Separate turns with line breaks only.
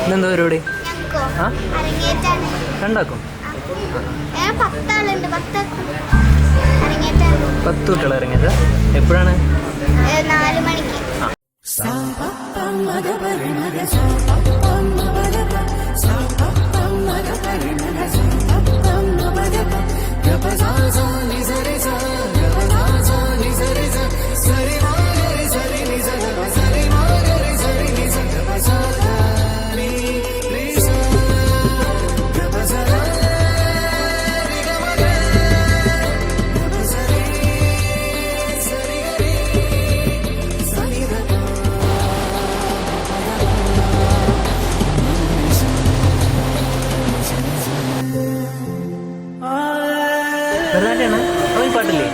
ഇന്നെന്താ പരിപാടി?
ഞങ്ങൾക്കോ
ആ
അരങ്ങേറ്റാണ്.
രണ്ടാക്കും
ഞാൻ 10 ആളുണ്ട്. 10 അരങ്ങേറ്റാണ്.
10 കുട്ടികൾ ഇറങ്ങിയത് എപ്പോഴാണ്?
4 മണിക്ക്.
വെറുതെ അവൻ പാട്ടില്ലേ?